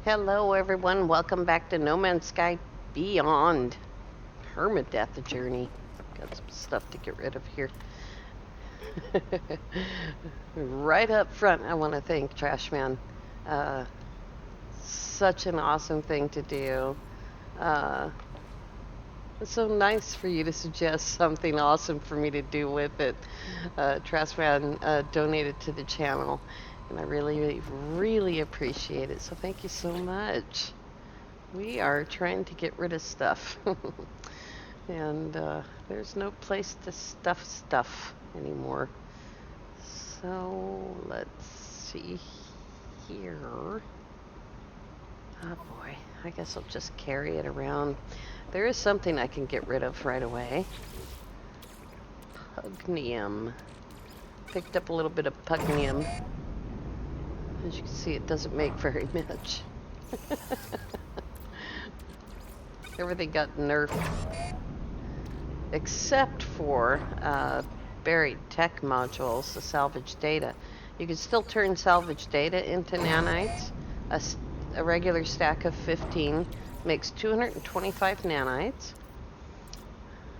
Hello, everyone. Welcome back to No Man's Sky Beyond. Permadeath The Journey. Got some stuff to get rid of here. Right up front, I want to thank Trashman. Such an awesome thing to do. It's so nice for you to suggest something awesome for me to do with it. Trashman donated to the channel, and I really, really appreciate it. So thank you so much. We are trying to get rid of stuff. And there's no place to stuff stuff anymore. So let's see here. Oh boy, I guess I'll just carry it around. There is something I can get rid of right away. Pugnium. Picked up a little bit of pugnium. As you can see, it doesn't make very much. Everything got nerfed. Except for buried tech modules, the salvage data. You can still turn salvage data into nanites. A regular stack of 15 makes 225 nanites.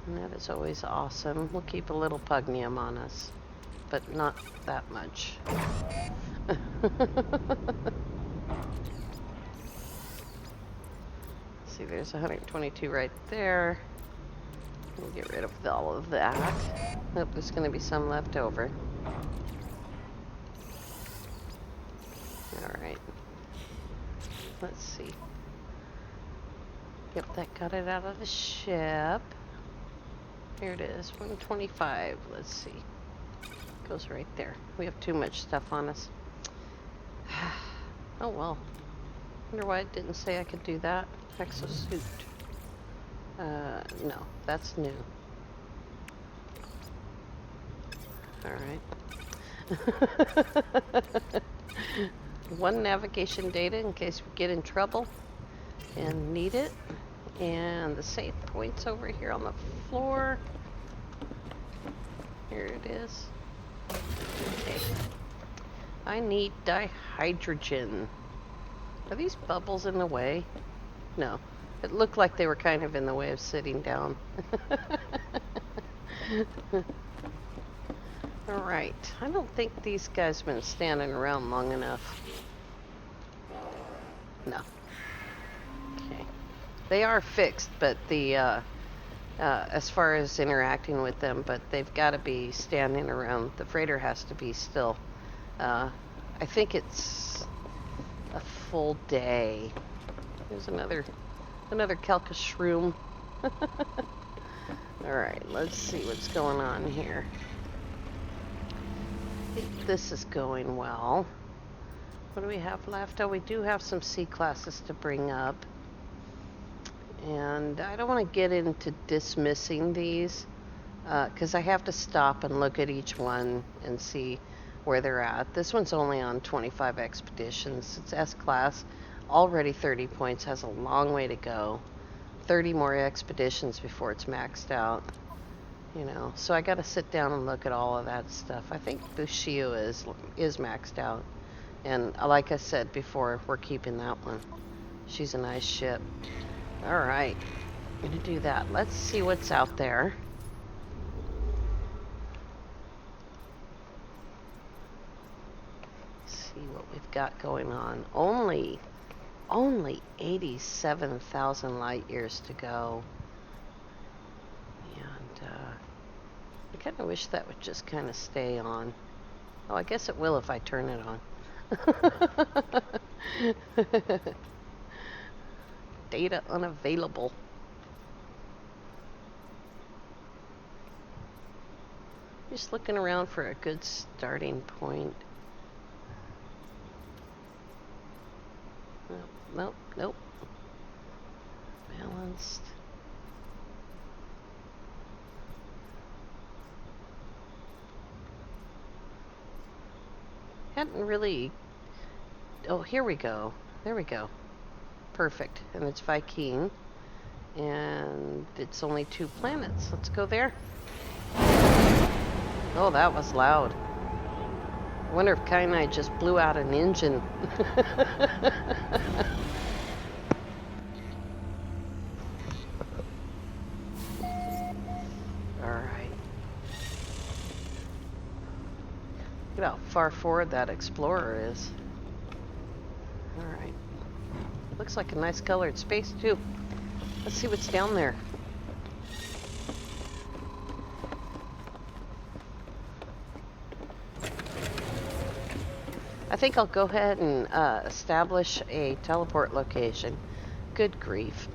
And that is always awesome. We'll keep a little pugnium on us, but not that much. See, there's 122 right there. We'll get rid of all of that. Nope, there's going to be some left over. Alright. Let's see. Yep, that got it out of the ship. Here it is, 125. Let's see. Goes right there. We have too much stuff on us. Oh well. Wonder why it didn't say I could do that. Exosuit. No, that's new. Alright. One navigation data in case we get in trouble and need it. And the save point's over here on the floor. Here it is. Okay. I need dihydrogen. Are these bubbles in the way? No. It looked like they were kind of in the way of sitting down. Alright. I don't think these guys have been standing around long enough. No. Okay. They are fixed, but the as far as interacting with them, but they've got to be standing around. The freighter has to be still. I think it's a full day. There's another Calca shroom. Alright, let's see what's going on here. I think this is going well. What do we have left? Oh, we do have some C classes to bring up. And I don't want to get into dismissing these, because I have to stop and look at each one and see where they're at. This one's only on 25 expeditions. It's S-class, already 30 points, has a long way to go. 30 more expeditions before it's maxed out. You know, so I got to sit down and look at all of that stuff. I think Bushido is maxed out. And like I said before, we're keeping that one. She's a nice ship. Alright, I'm going to do that. Let's see what's out there. See what we've got going on. Only 87,000 light years to go. And I kind of wish that would just kind of stay on. Oh, I guess it will if I turn it on. Data unavailable. Just looking around for a good starting point. Nope. Balanced. Hadn't really... Oh, here we go. There we go. Perfect. And it's Viking. And it's only 2 planets. Let's go there. Oh, that was loud. I wonder if Kyanite just blew out an engine. Alright. Look at how far forward that Explorer is. Alright. Looks like a nice colored space, too. Let's see what's down there. I think I'll go ahead and establish a teleport location. Good grief.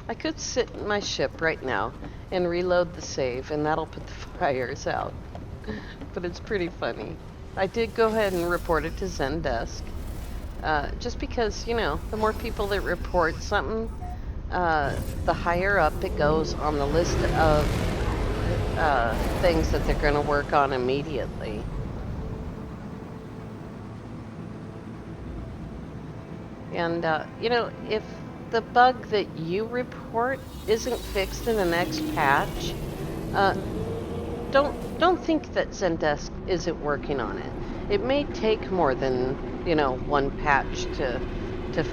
I could sit in my ship right now and reload the save, and that'll put the fires out. But it's pretty funny. I did go ahead and report it to Zendesk. Just because, you know, the more people that report something, the higher up it goes on the list of things that they're going to work on immediately. And, you know, if the bug that you report isn't fixed in the next patch, don't think that Zendesk isn't working on it. It may take more than, you know, one patch to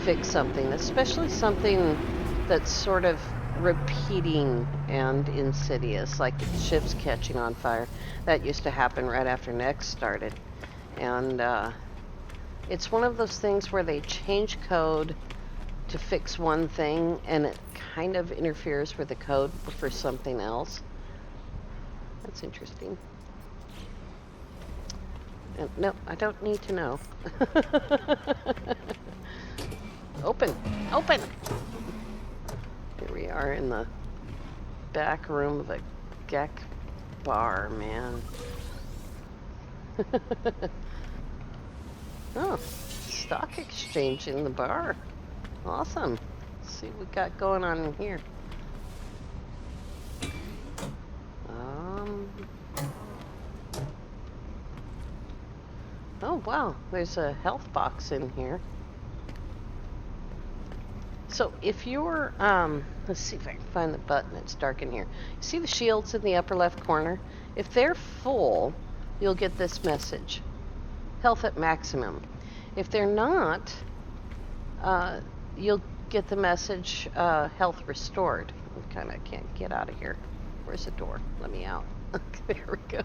fix something, especially something that's sort of repeating and insidious, like ships catching on fire. That used to happen right after Next started. And it's one of those things where they change code to fix one thing, and it kind of interferes with the code for something else. That's interesting. And no, I don't need to know. Open! Open! Here we are in the back room of a Gek bar, man. Oh, stock exchange in the bar. Awesome. Let's see what we got going on in here. Oh, wow. There's a health box in here. So if you're, let's see if I can find the button. It's dark in here. See the shields in the upper left corner? If they're full, you'll get this message. Health at maximum. If they're not, you'll get the message, health restored. I kind of can't get out of here. Where's the door? Let me out. There we go.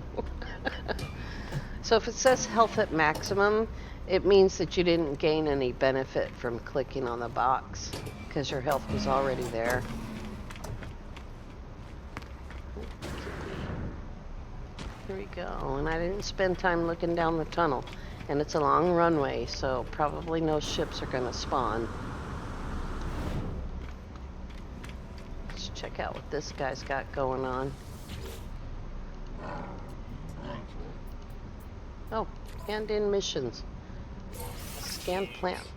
So if it says health at maximum, it means that you didn't gain any benefit from clicking on the box because your health was already there. Here we go. And I didn't spend time looking down the tunnel. And it's a long runway, so probably no ships are going to spawn. Let's check out what this guy's got going on. Oh, hand in missions. Scan plants.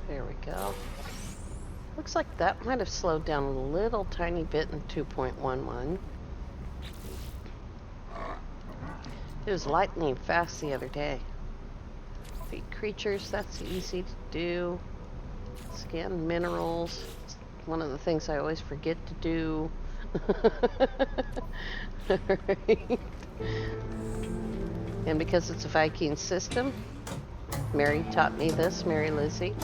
There we go. Looks like that might have slowed down a little tiny bit in 2.11. It was lightning fast the other day. Feed creatures, that's easy to do. Scan minerals. It's one of the things I always forget to do. Right. And because it's a Viking system, Mary taught me this, Mary Lizzie,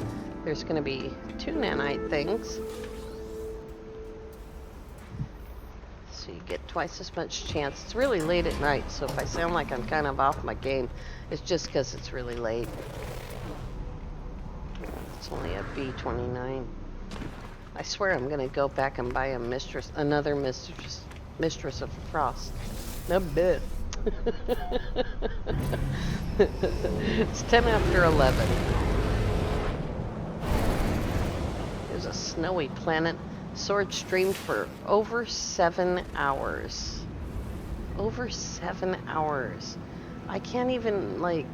there's going to be 2 nanite things. So you get twice as much chance. It's really late at night, so if I sound like I'm kind of off my game, it's just because it's really late. It's only a B29. I swear I'm gonna go back and buy another mistress of frost. No bit. It's 10 after 11. There's a snowy planet. Sword streamed for over 7 hours. Over 7 hours. I can't even, like,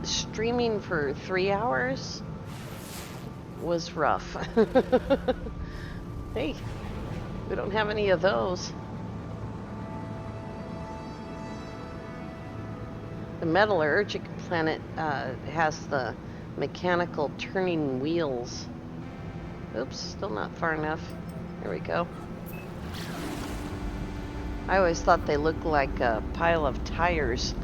streaming for 3 hours was rough. Hey, we don't have any of those. The metallurgic planet has the mechanical turning wheels. Oops, still not far enough. There we go. I always thought they looked like a pile of tires.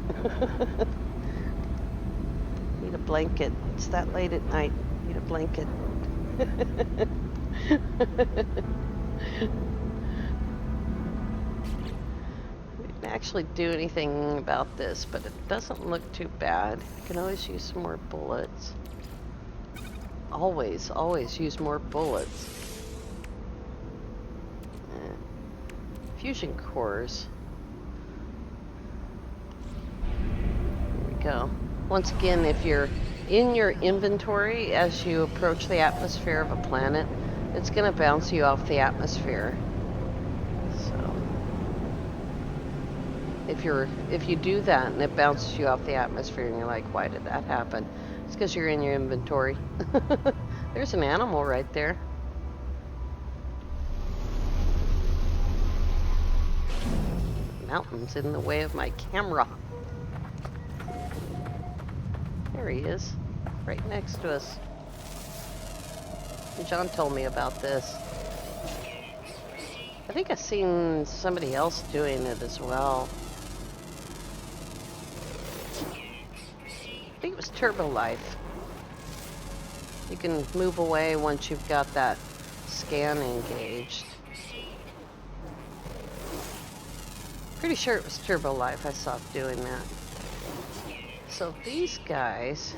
Need a blanket. It's that late at night. Need a blanket. We didn't actually do anything about this, but it doesn't look too bad. I can always use some more bullets. Always use more bullets. Fusion cores. There we go. Once again, if you're in your inventory as you approach the atmosphere of a planet, it's going to bounce you off the atmosphere. So if you do that and it bounces you off the atmosphere and you're like, why did that happen? It's because you're in your inventory. There's an animal right there. Mountain's in the way of my camera. There he is, right next to us. John told me about this. I think I've seen somebody else doing it as well. I think it was Turbo Life. You can move away once you've got that scan engaged. Pretty sure it was Turbo Life I saw doing that. So these guys,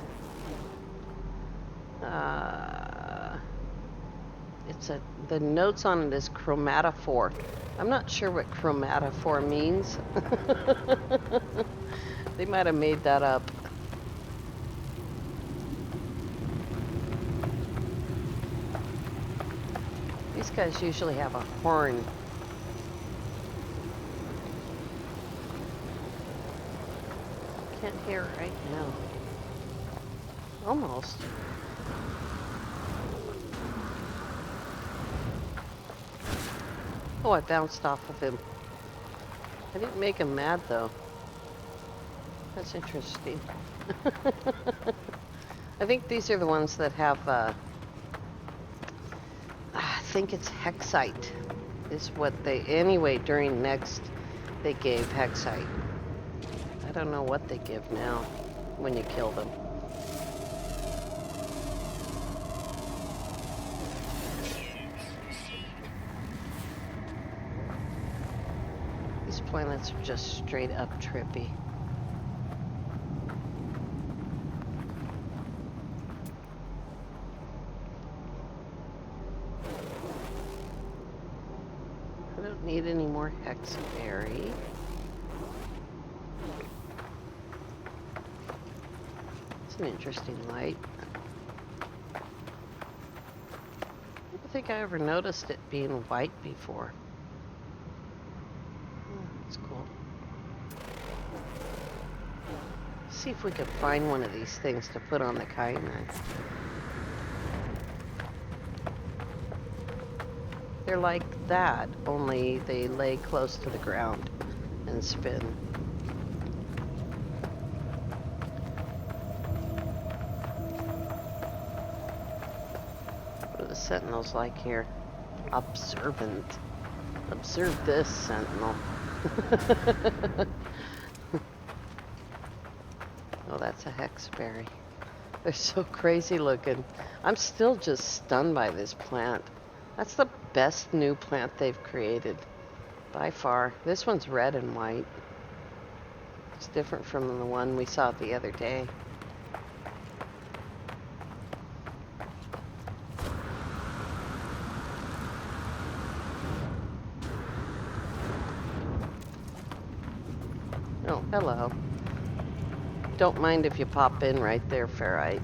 the notes on it is chromatophore. I'm not sure what chromatophore means. They might have made that up. These guys usually have a horn. Can't hear it right now. Almost. Oh, I bounced off of him. I didn't make him mad, though. That's interesting. I think these are the ones that have, I think it's hexite, is what they, anyway, during Next, they gave hexite. I don't know what they give now when you kill them. These planets are just straight up trippy. I don't need any more hexaberry. It's an interesting light. I don't think I ever noticed it being white before. That's cool. See if we can find one of these things to put on the kyanite. They're like that, only they lay close to the ground and spin. What are the sentinels like here? Observant. Observe this, sentinel. Oh, that's a hexberry. They're so crazy looking. I'm still just stunned by this plant. That's the best new plant they've created, by far. This one's red and white. It's different from the one we saw the other day. Oh, hello. Don't mind if you pop in right there, ferrite.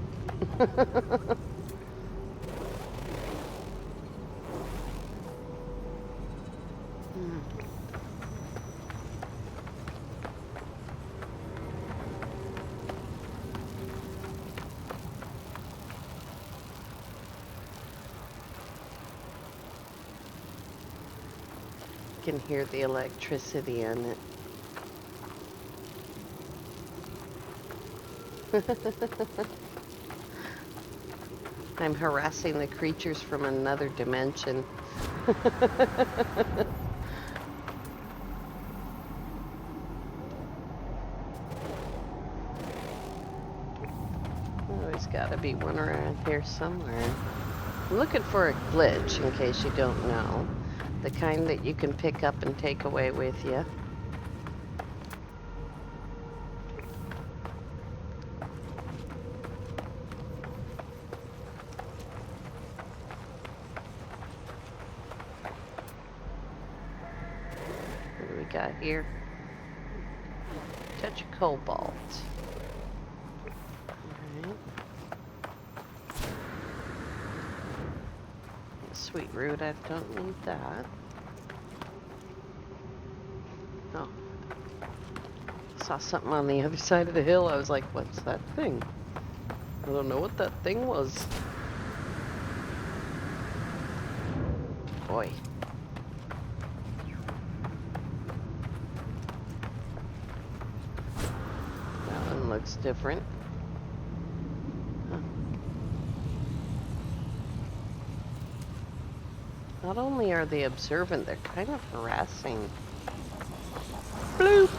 You can hear the electricity in it. I'm harassing the creatures from another dimension. There's gotta be one around here somewhere. I'm looking for a glitch, in case you don't know. The kind that you can pick up and take away with you. What do we got here? Touch of cobalt. Alright. Sweet root, I don't need that. Oh. Saw something on the other side of the hill. I was like, what's that thing? I don't know what that thing was. Boy. That one looks different. Huh. Not only are they observant, they're kind of harassing. Bloop!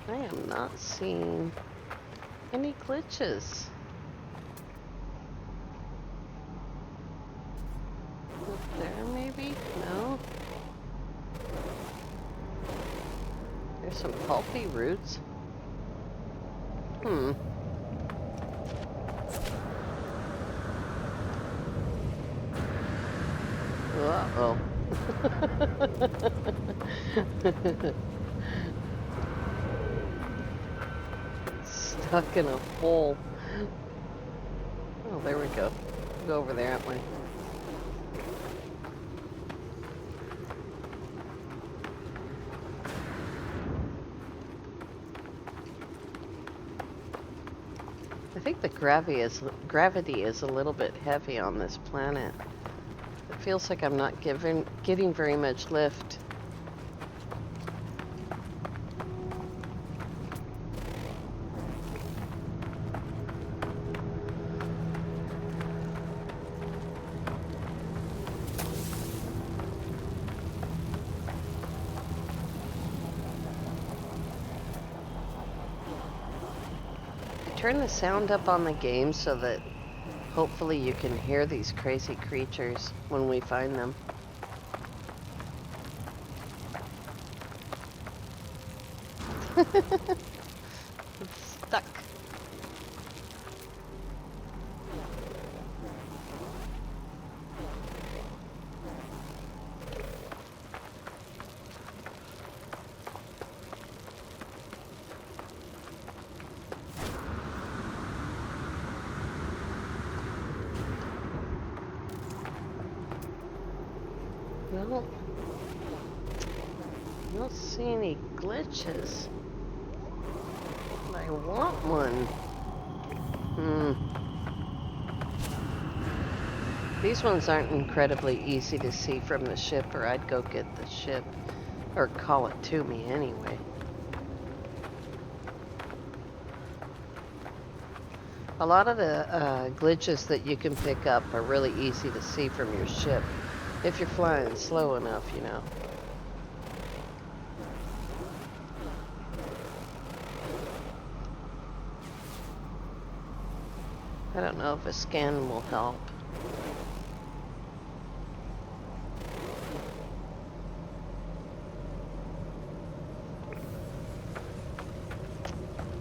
I am not seeing any glitches. Up there, maybe? No? There's some pulpy roots. Uh-oh. Stuck in a hole. Oh, there we go. Go over there, aren't we? I think the gravity is a little bit heavy on this planet. It feels like I'm not getting very much lift. Turn the sound up on the game so that hopefully you can hear these crazy creatures when we find them. It's stuck. Well, I don't see any glitches. But I want one. These ones aren't incredibly easy to see from the ship, or I'd go get the ship. Or call it to me anyway. A lot of the glitches that you can pick up are really easy to see from your ship. If you're flying slow enough, you know. I don't know if a scan will help.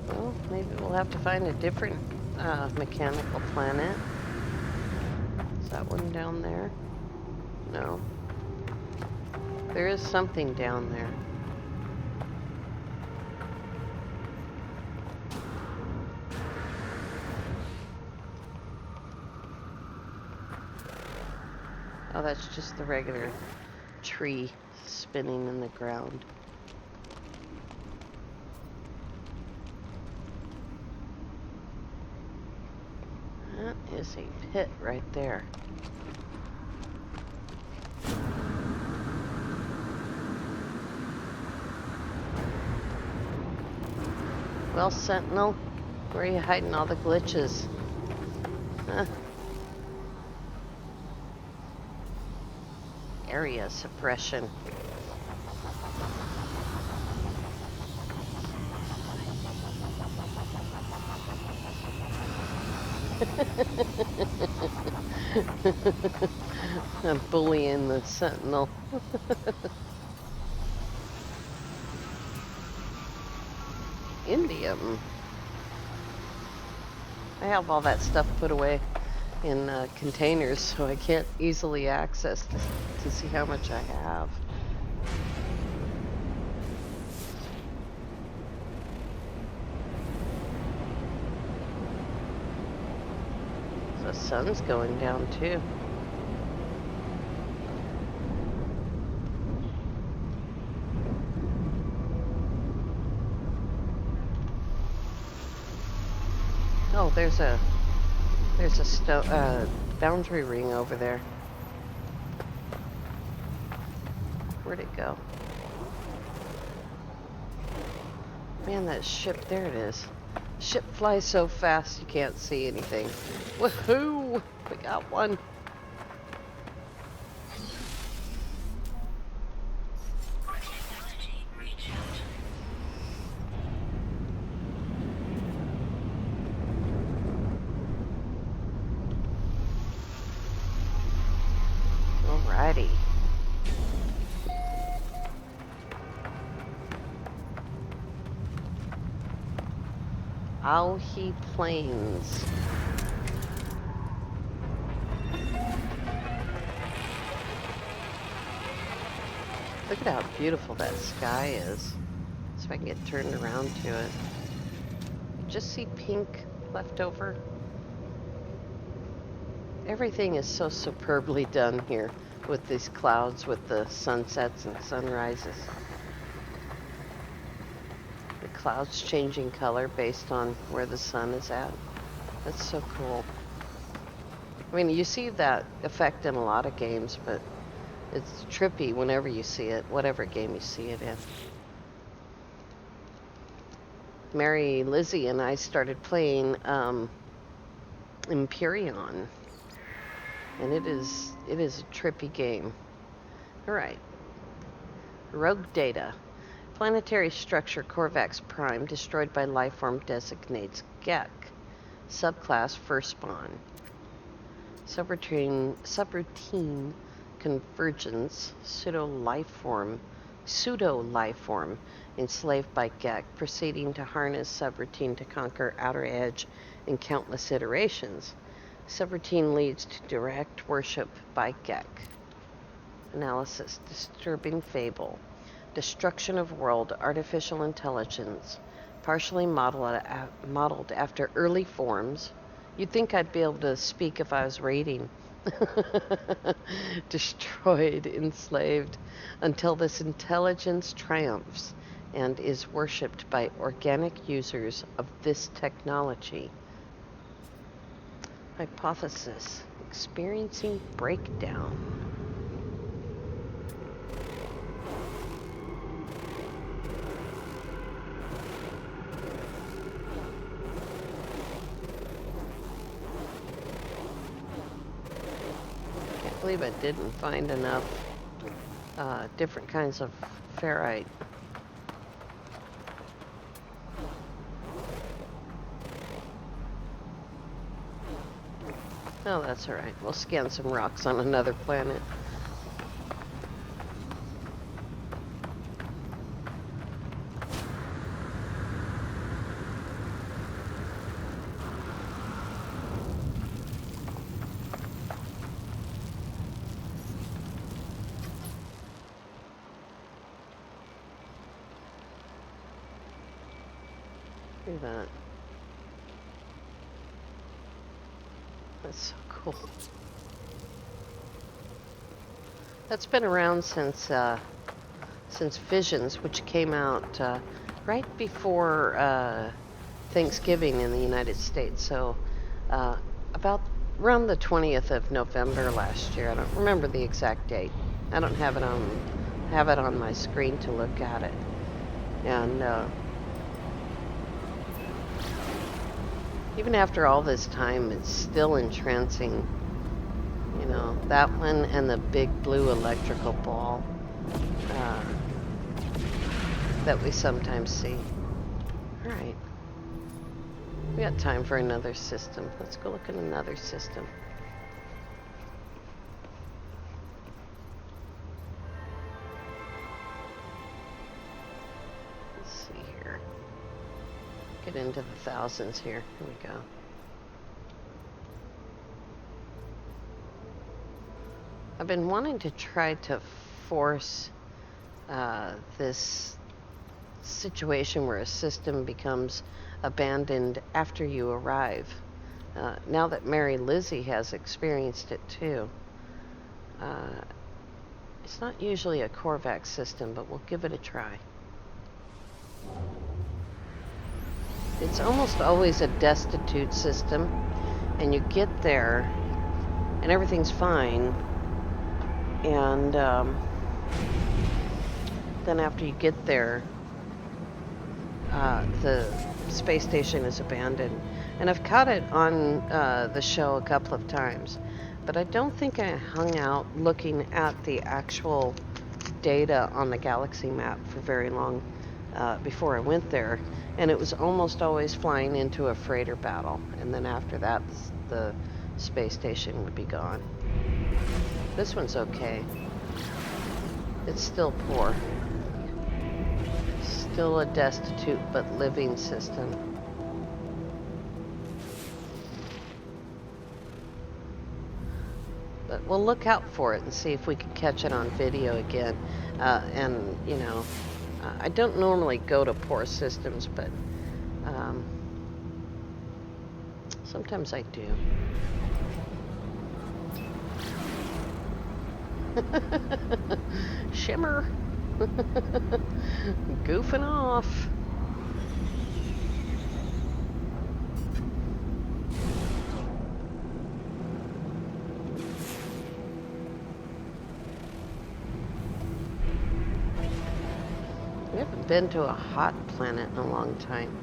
Well, maybe we'll have to find a different mechanical planet. Is that one down there? No. There is something down there. Oh, that's just the regular tree spinning in the ground. That is a pit right there. Well, Sentinel, where are you hiding all the glitches? Huh? Area suppression. I'm bullying the Sentinel. Indium. I have all that stuff put away in containers so I can't easily access to see how much I have. The sun's going down too. Oh, there's a boundary ring over there. Where'd it go? Man, that ship, there it is. Ship flies so fast you can't see anything. Woohoo! We got one. Alrighty. Auhi Plains. Look at how beautiful that sky is. See if I can get turned around to it. Just see pink left over. Everything is so superbly done here with these clouds, with the sunsets and sunrises. The clouds changing color based on where the sun is at. That's so cool. I mean, you see that effect in a lot of games, but it's trippy whenever you see it, whatever game you see it in. Mary, Lizzie, and I started playing Empyrean. And it is a trippy game. Alright. Rogue data. Planetary structure Corvax Prime destroyed by lifeform designates Gek. Subclass first spawn. Subroutine convergence pseudo lifeform enslaved by Gek, proceeding to harness subroutine to conquer outer edge in countless iterations. Subroutine leads to direct worship by Gek. Analysis. Disturbing fable. Destruction of world. Artificial intelligence. Partially modeled after early forms. You'd think I'd be able to speak if I was reading. Destroyed, enslaved, until this intelligence triumphs and is worshipped by organic users of this technology. Hypothesis. Experiencing breakdown. Can't believe I didn't find enough different kinds of ferrite. Oh, that's alright. We'll scan some rocks on another planet. Look at that. That's so cool. That's been around since Visions, which came out right before Thanksgiving in the United States. So about around the 20th of November last year. I don't remember the exact date. I don't have it on my screen to look at it. And Even after all this time, it's still entrancing. You know, that one and the big blue electrical ball that we sometimes see. All right. We got time for another system. Let's go look at another system. Let's see here. Get into the thousands here. Here we go. I've been wanting to try to force this situation where a system becomes abandoned after you arrive. Now that Mary Lizzie has experienced it too. It's not usually a Korvax system, but we'll give it a try. It's almost always a destitute system, and you get there and everything's fine, and then after you get there, the space station is abandoned. And I've caught it on the show a couple of times, but I don't think I hung out looking at the actual data on the galaxy map for very long before I went there. And it was almost always flying into a freighter battle, and then after that, the space station would be gone. This one's okay. It's still poor. Still a destitute but living system. But we'll look out for it and see if we can catch it on video again. And, you know, I don't normally go to poor systems, but sometimes I do. Shimmer. Goofing off. We haven't been to a hot planet in a long time.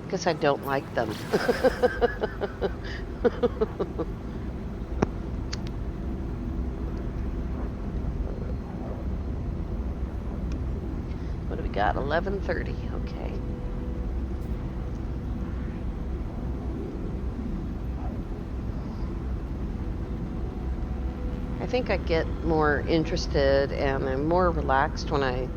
Because I don't like them. What do we got? 11:30. Okay. I think I get more interested and I'm more relaxed when I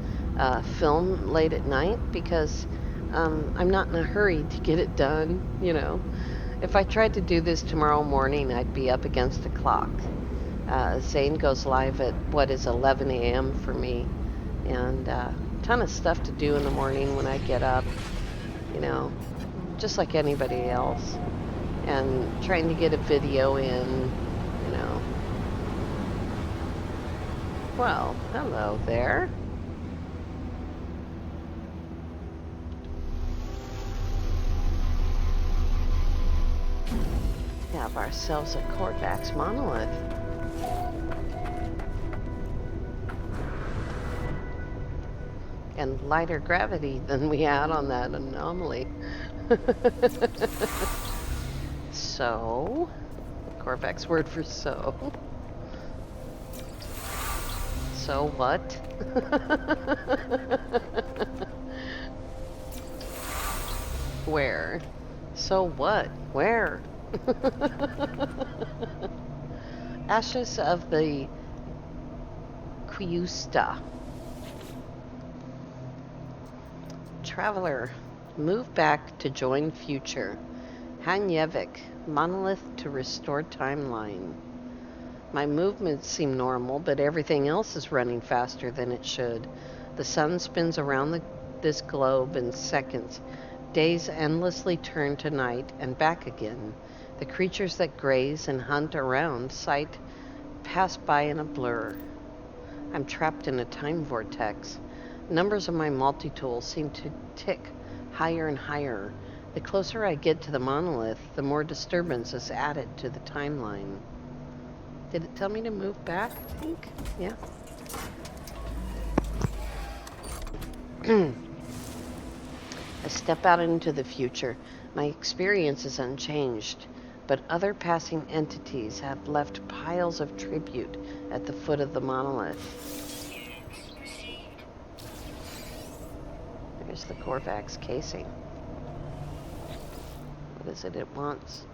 film late at night because I'm not in a hurry to get it done, you know. If I tried to do this tomorrow morning, I'd be up against the clock. Zane goes live at what is 11 a.m. for me, and ton of stuff to do in the morning when I get up, you know, just like anybody else, and trying to get a video in, you know. Well, hello there. We have ourselves a Korvax monolith. And lighter gravity than we had on that anomaly. So, Korvax word for so. So what? Where? So what? Where? Ashes of the Quiusta. Traveler, move back to join future. Hanyevik, monolith to restore timeline. My movements seem normal, but everything else is running faster than it should. The sun spins around this globe in seconds. Days endlessly turn to night and back again. The creatures that graze and hunt around sight pass by in a blur. I'm trapped in a time vortex. Numbers of my multi-tools seem to tick higher and higher. The closer I get to the monolith, the more disturbance is added to the timeline. Did it tell me to move back, I think? Yeah. As step out into the future, my experience is unchanged, but other passing entities have left piles of tribute at the foot of the monolith. There's the Korvax casing. What is it wants?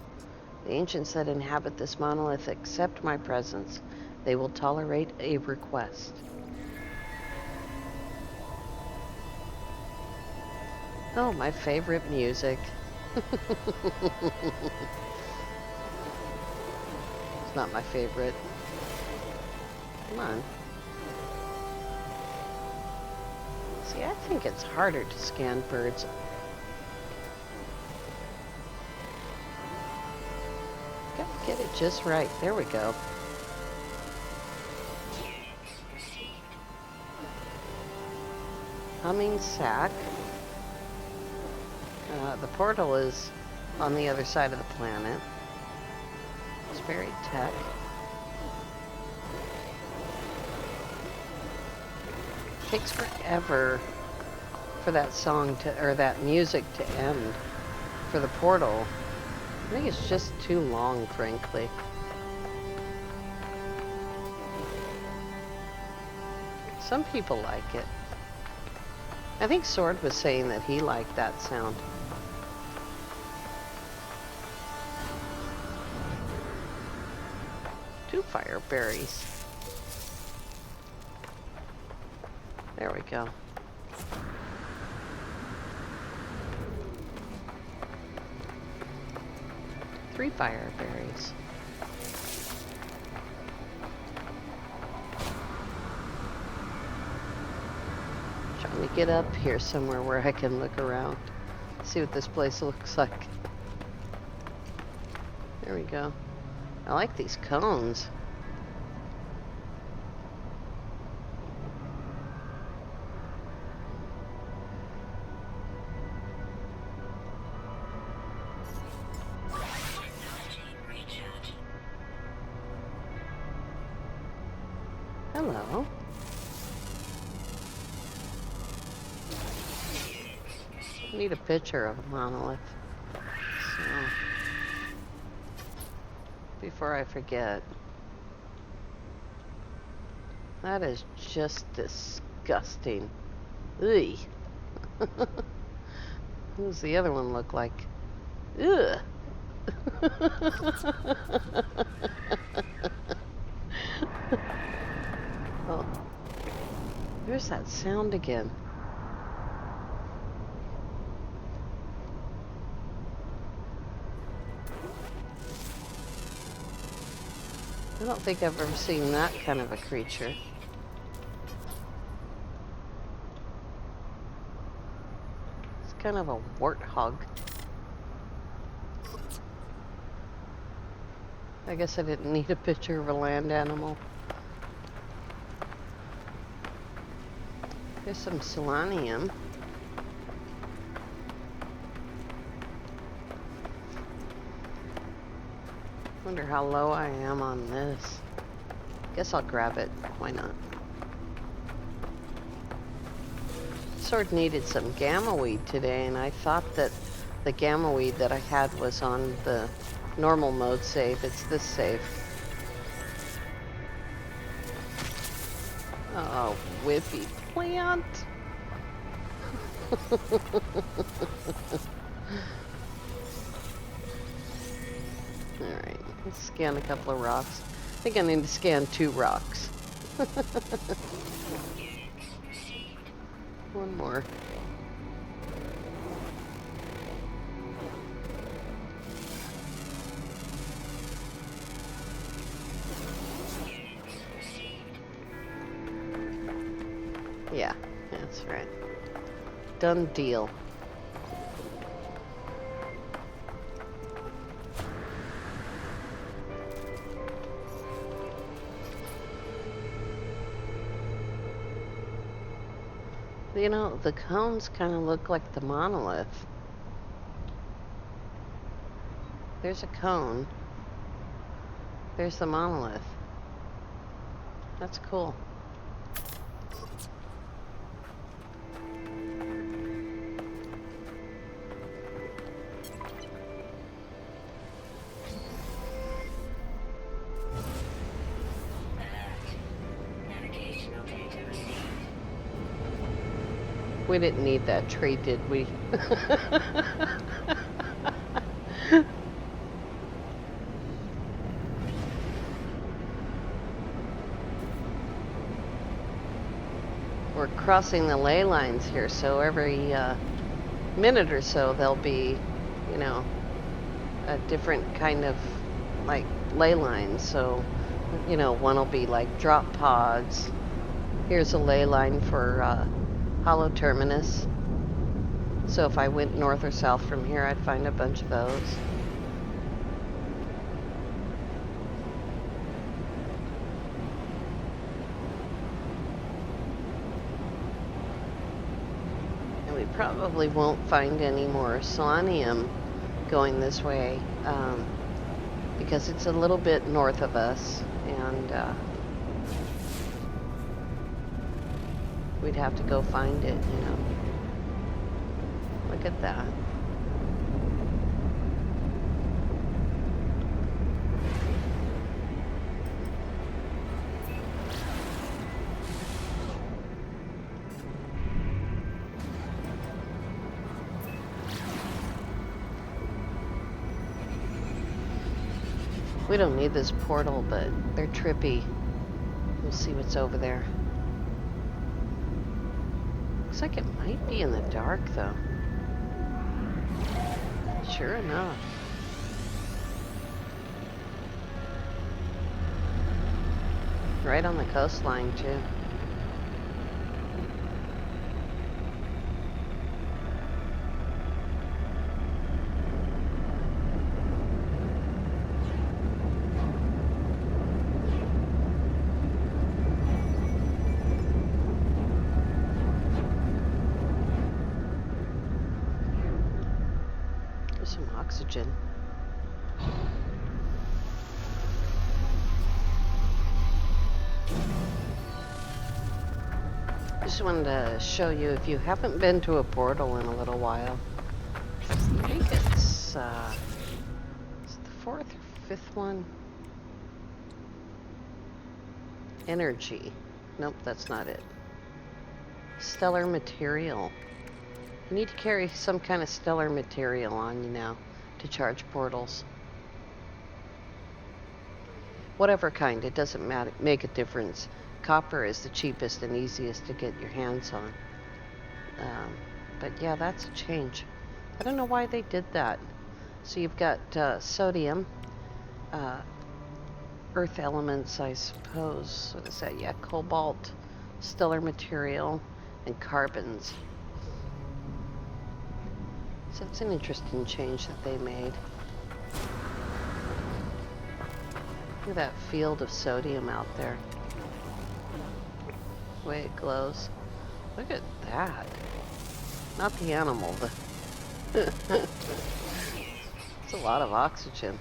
The ancients that inhabit this monolith accept my presence. They will tolerate a request. Oh, my favorite music. It's not my favorite. Come on. See, I think it's harder to scan birds. Gotta get it just right. There we go. Humming sack. The portal is on the other side of the planet. It's very tech. Takes forever for that song to, or that music to end for the portal. I think it's just too long, frankly. Some people like it. I think Sword was saying that he liked that sound. Two fire berries. There we go. Three fire berries. Trying to get up here somewhere where I can look around. See what this place looks like. There we go. I like these cones. Hello. Need a picture of a monolith. So, before I forget. That is just disgusting. Ugh. What does the other one look like? Ugh. Oh, there's that sound again. I don't think I've ever seen that kind of a creature. It's kind of a warthog. I guess I didn't need a picture of a land animal. There's some selenium. Wonder how low I am on this. Guess I'll grab it. Why not? Sword needed some gamma weed today, and I thought that the gamma weed that I had was on the normal mode save. It's this save. Oh, whippy plant. Alright, let's scan a couple of rocks. I think I need to scan 2 rocks. One more. Yeah, that's right. Done deal. You know, the cones kind of look like the monolith. There's a cone. There's the monolith. That's cool. We didn't need that tree, did we? We're crossing the ley lines here, so every minute or so there'll be, you know, a different kind of like ley lines. So, you know, one will be like drop pods. Here's a ley line for Hollow Terminus. So if I went north or south from here, I'd find a bunch of those. And we probably won't find any more Solanium going this way because it's a little bit north of us, and we'd have to go find it, you know. Look at that. We don't need this portal, but they're trippy. We'll see what's over there. Looks like it might be in the dark, though. Sure enough. Right on the coastline, too. There's some oxygen. Just wanted to show you, if you haven't been to a portal in a little while, I think it's the fourth or fifth one. Energy. Nope, that's not it. Stellar material. You need to carry some kind of stellar material on you now to charge portals. Whatever kind, it doesn't matter, make a difference. Copper is the cheapest and easiest to get your hands on. But yeah, that's a change. I don't know why they did that. So you've got sodium, earth elements, I suppose. What is that? Yeah, cobalt, stellar material, and carbons. So it's an interesting change that they made. Look at that field of sodium out there. The way it glows. Look at that. Not the animal, the it's a lot of oxygen.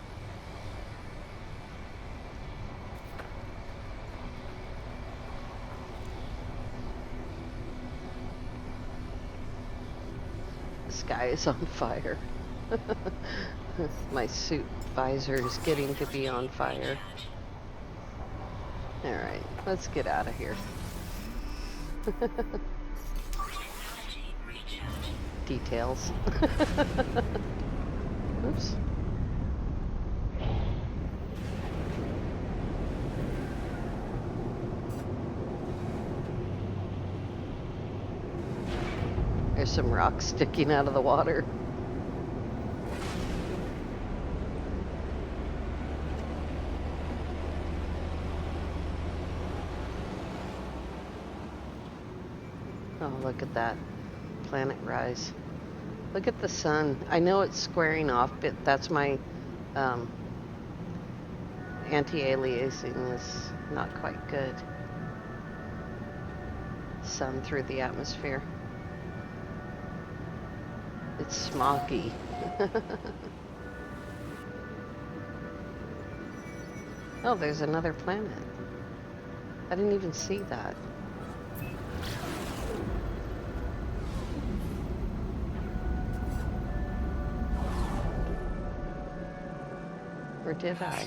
The sky is on fire. My suit visor is getting to be on fire. Alright, let's get out of here. Details. Oops. There's some rocks sticking out of the water. Oh, look at that planet rise. Look at the sun. I know it's squaring off, but that's my anti-aliasing is not quite good. Sun through the atmosphere. It's smoggy. Oh, there's another planet. I didn't even see that. Or did I?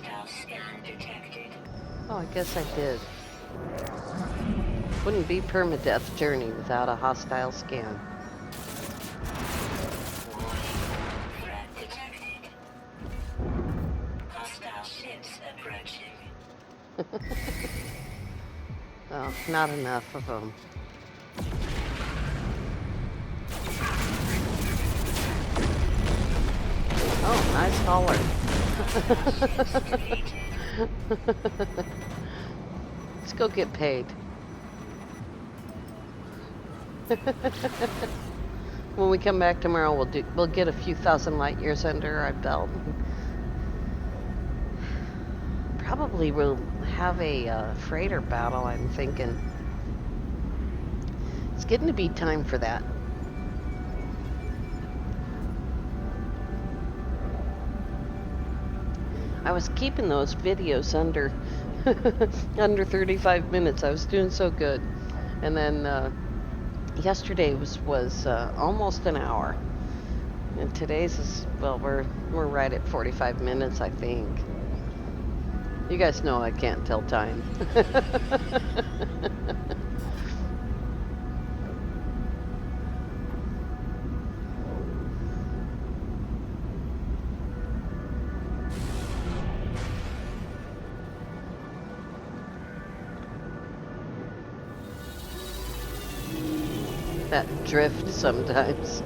Oh, I guess I did. Wouldn't be Permadeath Journey without a hostile scan. Oh, not enough of them. Oh, nice holler. Let's go get paid. When we come back tomorrow, we'll get a few thousand light years under our belt. Probably we'll have a freighter battle, I'm thinking. It's getting to be time for that. I was keeping those videos under under 35 minutes. I was doing so good. And then yesterday was almost an hour. And today's is, well, we're right at 45 minutes, I think. You guys know I can't tell time. That drift sometimes.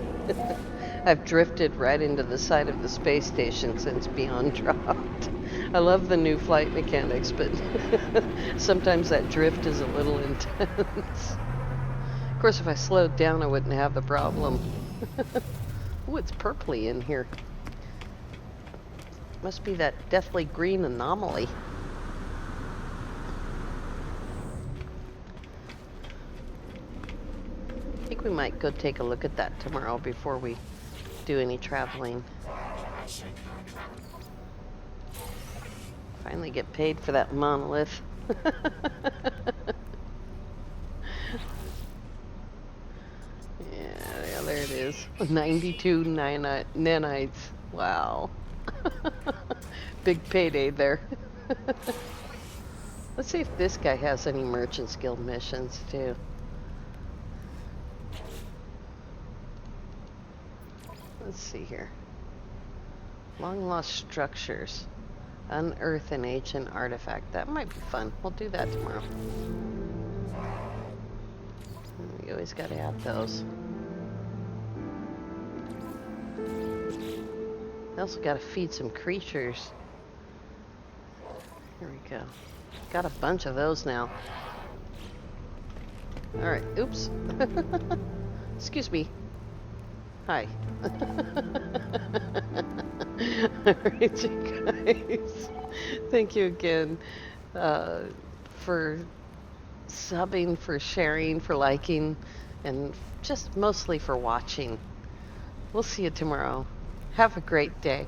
I've drifted right into the side of the space station since Beyond dropped. I love the new flight mechanics, but sometimes that drift is a little intense. Of course, if I slowed down, I wouldn't have the problem. Ooh, it's purpley in here. Must be that deathly green anomaly. I think we might go take a look at that tomorrow before we do any traveling. Finally get paid for that monolith. Yeah, there it is. 92 nanites. Wow. Big payday there. Let's see if this guy has any Merchants Guild missions too. Let's see here. Long lost structures. Unearth an ancient artifact. That might be fun. We'll do that tomorrow. You always gotta have those. I also gotta feed some creatures. Here we go. Got a bunch of those now. Alright, oops. Excuse me. Hi. Alright, you guys. Thank you again for subbing, for sharing, for liking, and just mostly for watching. We'll see you tomorrow. Have a great day.